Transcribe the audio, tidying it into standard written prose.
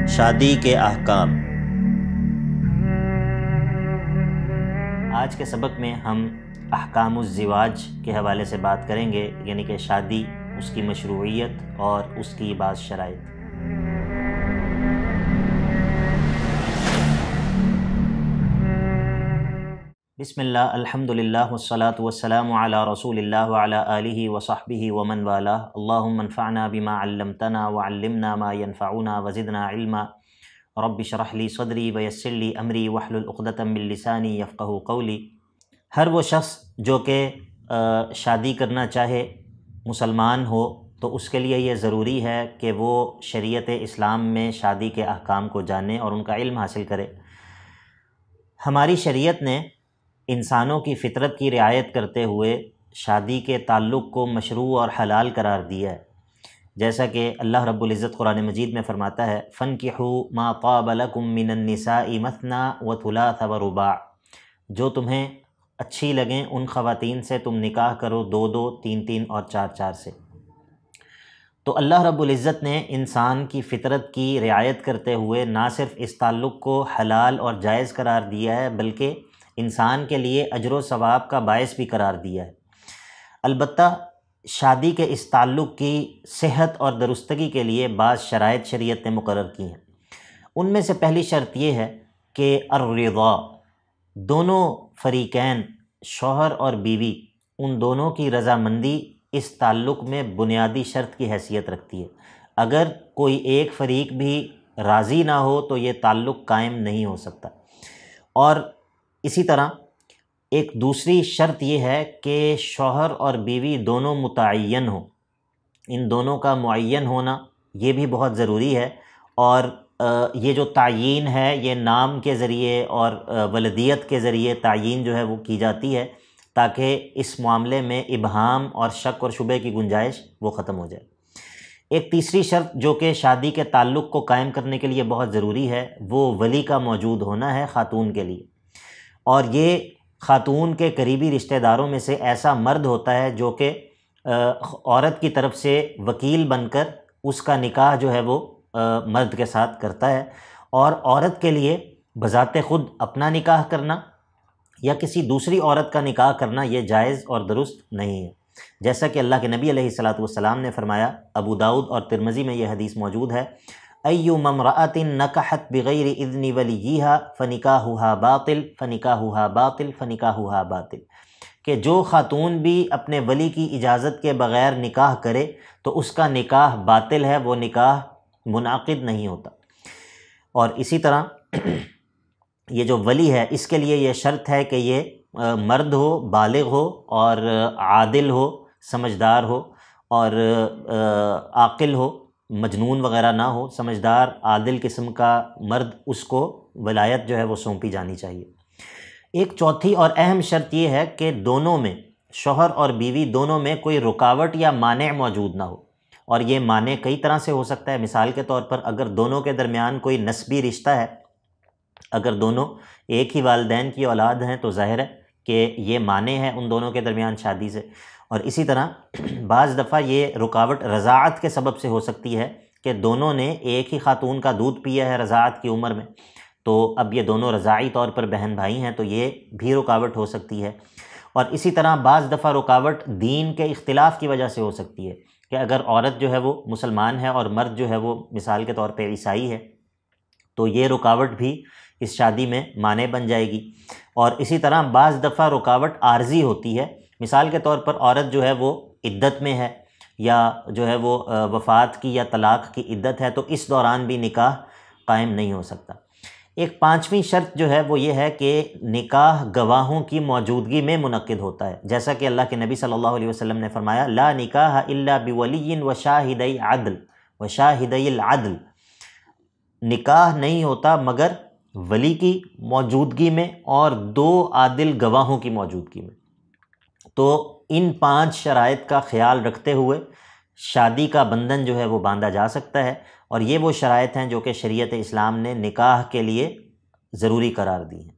شادی کے احکام۔ آج کے سبق میں ہم احکام الزواج کے حوالے سے بات کریں گے، یعنی کہ شادی، اس کی مشروعیت اور اس کی بعض شرائط۔ بسم اللہ، الحمدللہ والصلاة والسلام علی رسول اللہ وعلی آلہ وصحبہ ومن والہ۔ اللہم انفعنا بما علمتنا وعلمنا ما ينفعنا وزدنا علما۔ رب اشرح لی صدری ویسر لی امری واحلل عقدۃ من لسانی یفقہوا قولی۔ ہر وہ شخص جو کہ شادی کرنا چاہے، مسلمان ہو، تو اس کے لیے یہ ضروری ہے کہ وہ شریعت اسلام میں شادی کے احکام کو جانے اور ان کا علم حاصل کرے۔ ہماری شریعت نے انسانوں کی فطرت کی رعایت کرتے ہوئے شادی کے تعلق کو مشروع اور حلال قرار دیا ہے، جیسا کہ اللہ رب العزت قرآن مجید میں فرماتا ہے فَانْكِحُوا مَا طَابَ لَكُم مِّنَ النِّسَاءِ مَثْنَىٰ وَثُلَاثَ وَرُبَاعَ، جو تمہیں اچھی لگیں ان خواتین سے تم نکاح کرو، دو دو، تین تین اور چار چار سے۔ تو اللہ رب العزت نے انسان کی فطرت کی رعایت کرتے ہوئے نہ صرف اس تعلق کو حلال اور جائز قرار دیا ہے، بلکہ انسان کے لیے اجر و ثواب کا باعث بھی قرار دیا ہے۔ البتہ شادی کے اس تعلق کی صحت اور درستگی کے لیے بعض شرائط شریعت نے مقرر کی ہیں۔ ان میں سے پہلی شرط یہ ہے کہ الرضا، دونوں فریقین، شوہر اور بیوی، ان دونوں کی رضامندی اس تعلق میں بنیادی شرط کی حیثیت رکھتی ہے۔ اگر کوئی ایک فریق بھی راضی نہ ہو تو یہ تعلق قائم نہیں ہو سکتا۔ اور اسی طرح ایک دوسری شرط یہ ہے کہ شوہر اور بیوی دونوں متعین ہوں، ان دونوں کا معین ہونا یہ بھی بہت ضروری ہے۔ اور یہ جو تعیین ہے یہ نام کے ذریعے اور ولدیت کے ذریعے تعیین جو ہے وہ کی جاتی ہے، تاکہ اس معاملے میں ابہام اور شک اور شبہ کی گنجائش وہ ختم ہو جائے۔ ایک تیسری شرط جو کہ شادی کے تعلق کو قائم کرنے کے لیے بہت ضروری ہے، وہ ولی کا موجود ہونا ہے خاتون کے لیے۔ اور یہ خاتون کے قریبی رشتہ داروں میں سے ایسا مرد ہوتا ہے جو کہ عورت کی طرف سے وکیل بن کر اس کا نکاح جو ہے وہ مرد کے ساتھ کرتا ہے۔ اور عورت کے لیے بذات خود اپنا نکاح کرنا یا کسی دوسری عورت کا نکاح کرنا یہ جائز اور درست نہیں ہے، جیسا کہ اللہ کے نبی علیہ الصلاۃ والسلام نے فرمایا، ابو داؤد اور ترمذی میں یہ حدیث موجود ہے، ایما امرأۃ نکحت بغیر اذن ولیہا فنکاحہا باطل فنکاحہا باطل فنکاحہا باطل، کہ جو خاتون بھی اپنے ولی کی اجازت کے بغیر نکاح کرے تو اس کا نکاح باطل ہے، وہ نکاح منعقد نہیں ہوتا۔ اور اسی طرح یہ جو ولی ہے اس کے لیے یہ شرط ہے کہ یہ مرد ہو، بالغ ہو اور عادل ہو، سمجھدار ہو اور عاقل ہو، مجنون وغیرہ نہ ہو، سمجھدار عادل قسم کا مرد، اس کو ولایت جو ہے وہ سونپی جانی چاہیے۔ ایک چوتھی اور اہم شرط یہ ہے کہ دونوں میں، شوہر اور بیوی دونوں میں، کوئی رکاوٹ یا مانع موجود نہ ہو۔ اور یہ مانع کئی طرح سے ہو سکتا ہے۔ مثال کے طور پر اگر دونوں کے درمیان کوئی نسبی رشتہ ہے، اگر دونوں ایک ہی والدین کی اولاد ہیں تو ظاہر ہے کہ یہ مانع ہے ان دونوں کے درمیان شادی سے۔ اور اسی طرح بعض دفعہ یہ رکاوٹ رضاعت کے سبب سے ہو سکتی ہے کہ دونوں نے ایک ہی خاتون کا دودھ پیا ہے رضاعت کی عمر میں، تو اب یہ دونوں رضاعی طور پر بہن بھائی ہیں، تو یہ بھی رکاوٹ ہو سکتی ہے۔ اور اسی طرح بعض دفعہ رکاوٹ دین کے اختلاف کی وجہ سے ہو سکتی ہے، کہ اگر عورت جو ہے وہ مسلمان ہے اور مرد جو ہے وہ مثال کے طور پہ عیسائی ہے، تو یہ رکاوٹ بھی اس شادی میں مانع بن جائے گی۔ اور اسی طرح بعض دفعہ رکاوٹ عارضی ہوتی ہے، مثال کے طور پر عورت جو ہے وہ عدت میں ہے یا جو ہے وہ وفات کی یا طلاق کی عدت ہے، تو اس دوران بھی نکاح قائم نہیں ہو سکتا۔ ایک پانچویں شرط جو ہے وہ یہ ہے کہ نکاح گواہوں کی موجودگی میں منعقد ہوتا ہے، جیسا کہ اللہ کے نبی صلی اللہ علیہ وسلم نے فرمایا لا نکاح الا بولی وشاہدی عدل وشاہدی العدل، نکاح نہیں ہوتا مگر ولی کی موجودگی میں اور دو عادل گواہوں کی موجودگی میں۔ تو ان 5 شرائط کا خیال رکھتے ہوئے شادی کا بندھن جو ہے وہ باندھا جا سکتا ہے، اور یہ وہ شرائط ہیں جو کہ شریعت اسلام نے نکاح کے لیے ضروری قرار دی ہیں۔